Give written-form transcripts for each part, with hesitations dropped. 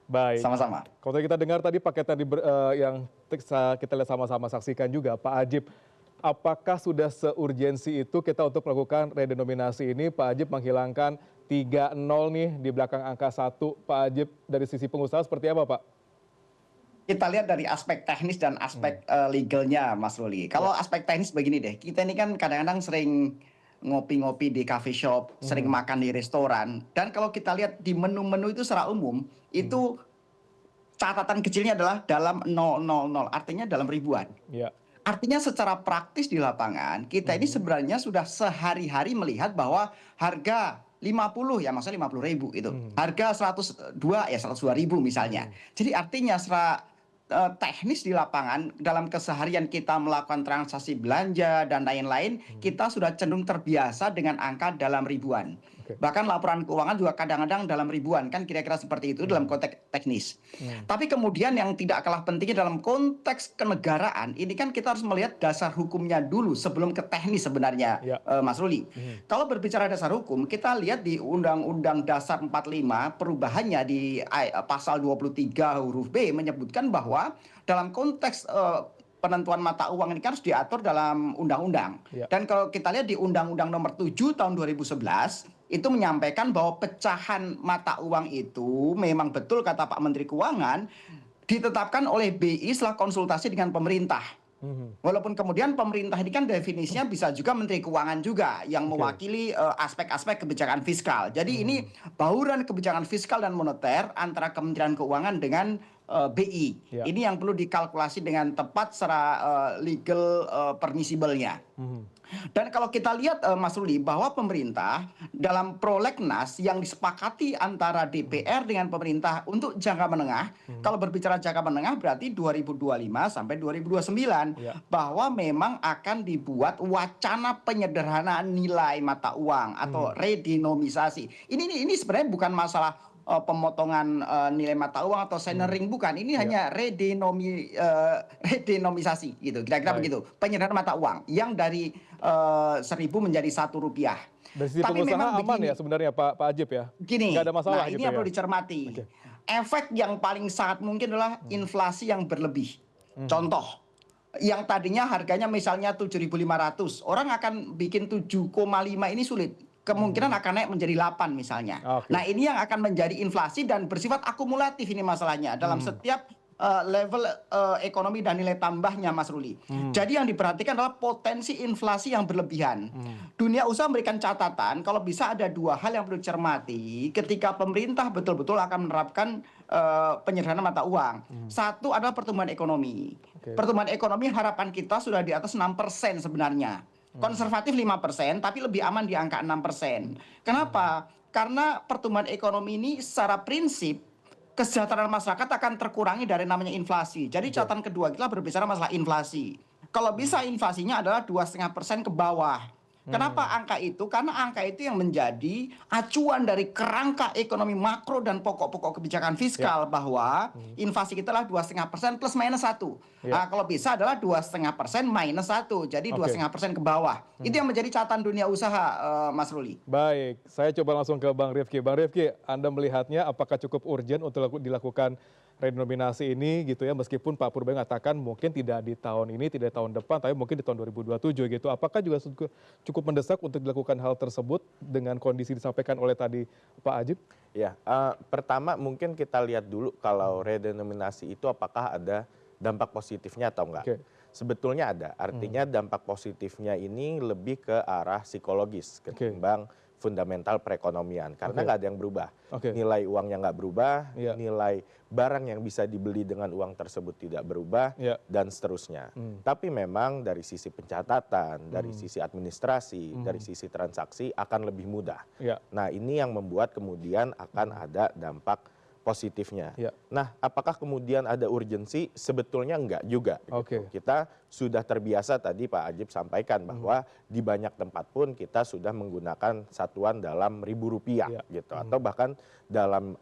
Baik. Sama-sama. Kalau kita dengar tadi paket tadi yang kita lihat sama-sama saksikan juga, Pak Ajib, apakah sudah seurgensi itu kita untuk melakukan redenominasi ini, Pak Ajib, menghilangkan 3-0 nih di belakang angka 1, Pak Ajib, dari sisi pengusaha seperti apa, Pak? Kita lihat dari aspek teknis dan aspek legalnya, Mas Ruli. Kalau Ya. aspek teknis begini deh, kita ini kan kadang-kadang sering ngopi-ngopi di coffee shop, sering makan di restoran, dan kalau kita lihat di menu-menu itu secara umum, itu catatan kecilnya adalah dalam 000, artinya dalam ribuan. Ya. Artinya secara praktis di lapangan, kita ini sebenarnya sudah sehari-hari melihat bahwa harga 50 ya, maksudnya 50.000 itu. Harga 102 ya 102.000 misalnya. Jadi artinya secara teknis di lapangan dalam keseharian kita melakukan transaksi belanja dan lain-lain, kita sudah cenderung terbiasa dengan angka dalam ribuan. Oke. Bahkan laporan keuangan juga kadang-kadang dalam ribuan, kan kira-kira seperti itu dalam konteks teknis. Tapi kemudian yang tidak kalah pentingnya dalam konteks kenegaraan, ini kan kita harus melihat dasar hukumnya dulu sebelum ke teknis sebenarnya, Ya. Mas Ruli. Kalau berbicara dasar hukum, kita lihat di Undang-Undang Dasar 45, perubahannya di pasal 23 huruf B menyebutkan bahwa dalam konteks penentuan mata uang ini kan harus diatur dalam undang-undang. Ya. Dan kalau kita lihat di Undang-Undang Nomor 7 tahun 2011 itu menyampaikan bahwa pecahan mata uang itu memang betul kata Pak Menteri Keuangan ditetapkan oleh BI setelah konsultasi dengan pemerintah. Walaupun kemudian pemerintah ini kan definisinya bisa juga Menteri Keuangan juga yang mewakili aspek-aspek kebijakan fiskal. Jadi ini bauran kebijakan fiskal dan moneter antara Kementerian Keuangan dengan BI. Ya. Ini yang perlu dikalkulasi dengan tepat secara legal permissible-nya. Dan kalau kita lihat Mas Ruli bahwa pemerintah dalam prolegnas yang disepakati antara DPR dengan pemerintah untuk jangka menengah, kalau berbicara jangka menengah berarti 2025 sampai 2029, Ya. bahwa memang akan dibuat wacana penyederhanaan nilai mata uang atau redenomisasi. Ini sebenarnya bukan masalah pemotongan nilai mata uang atau centering, bukan. Ini hanya redenomisasi gitu, kira-kira Baik. begitu. Penyederhanaan mata uang yang dari 1.000 menjadi Rp1. Dari sisi Tapi pengusaha memang aman begini, ya sebenarnya Pak Ajib ya? gini, Nggak ada masalah nah ini gitu yang ya? perlu dicermati. Oke. Efek yang paling sangat mungkin adalah inflasi yang berlebih. Contoh, yang tadinya harganya misalnya 7.500, orang akan bikin 7,5 ini sulit. Kemungkinan akan naik menjadi 8 misalnya. Oke. Nah ini yang akan menjadi inflasi dan bersifat akumulatif ini masalahnya dalam setiap level ekonomi dan nilai tambahnya, Mas Ruli. Jadi yang diperhatikan adalah potensi inflasi yang berlebihan. Dunia usaha memberikan catatan kalau bisa ada dua hal yang perlu dicermati ketika pemerintah betul-betul akan menerapkan penyederhanaan mata uang. Satu adalah pertumbuhan ekonomi. Oke. Pertumbuhan ekonomi harapan kita sudah di atas 6% sebenarnya. Konservatif 5%, tapi lebih aman di angka 6%. Kenapa? Karena pertumbuhan ekonomi ini secara prinsip kesejahteraan masyarakat akan terkurangi dari namanya inflasi. Jadi catatan kedua kita berbicara masalah inflasi. Kalau bisa inflasinya adalah 2,5% ke bawah. Kenapa angka itu? Karena angka itu yang menjadi acuan dari kerangka ekonomi makro dan pokok-pokok kebijakan fiskal bahwa inflasi kita adalah 2,5% plus minus 1. Ya. Kalau bisa adalah 2,5% minus 1. Jadi Oke. 2,5% ke bawah. Itu yang menjadi catatan dunia usaha, Mas Ruli. Baik, saya coba langsung ke Bang Rifki. Bang Rifki, Anda melihatnya apakah cukup urgent untuk dilakukan redenominasi ini gitu ya, meskipun Pak Purba mengatakan mungkin tidak di tahun ini, tidak di tahun depan, tapi mungkin di tahun 2027 gitu. Apakah juga cukup mendesak untuk dilakukan hal tersebut dengan kondisi disampaikan oleh tadi Pak Ajib? Ya, pertama mungkin kita lihat dulu kalau redenominasi itu apakah ada dampak positifnya atau enggak. Oke. Sebetulnya ada, artinya dampak positifnya ini lebih ke arah psikologis ketimbang fundamental perekonomian. Karena nggak ada yang berubah. Oke. Nilai uangnya nggak berubah, Iya. nilai barang yang bisa dibeli dengan uang tersebut tidak berubah, Iya. dan seterusnya. Tapi memang dari sisi pencatatan, dari sisi administrasi, dari sisi transaksi akan lebih mudah. Iya. Nah ini yang membuat kemudian akan ada dampak positifnya. Ya. Nah, apakah kemudian ada urgensi? Sebetulnya enggak juga. Oke. Gitu. Kita sudah terbiasa tadi Pak Ajib sampaikan bahwa di banyak tempat pun kita sudah menggunakan satuan dalam Rp1.000 Ya. gitu, atau bahkan dalam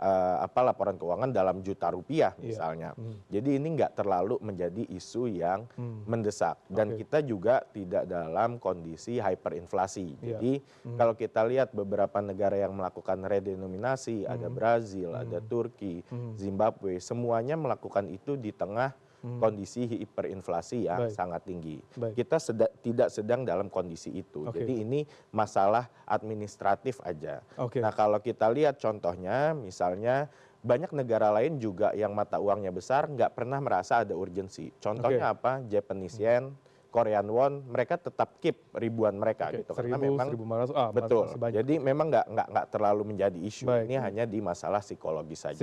laporan keuangan dalam Rp1.000.000 misalnya. Jadi ini enggak terlalu menjadi isu yang mendesak, dan kita juga tidak dalam kondisi hyperinflasi. Ya. Jadi kalau kita lihat beberapa negara yang melakukan redenominasi, ada Brazil, ada Turki, Turki, Zimbabwe, semuanya melakukan itu di tengah kondisi hiperinflasi yang sangat tinggi. Kita tidak sedang dalam kondisi itu. Jadi ini masalah administratif aja. Nah kalau kita lihat contohnya, misalnya banyak negara lain juga yang mata uangnya besar nggak pernah merasa ada urgensi. Contohnya apa? Japanese yen, Korean won, mereka tetap keep ribuan mereka gitu. Karena memang betul. Jadi memang nggak terlalu menjadi isu. Ini hanya di masalah psikologis saja.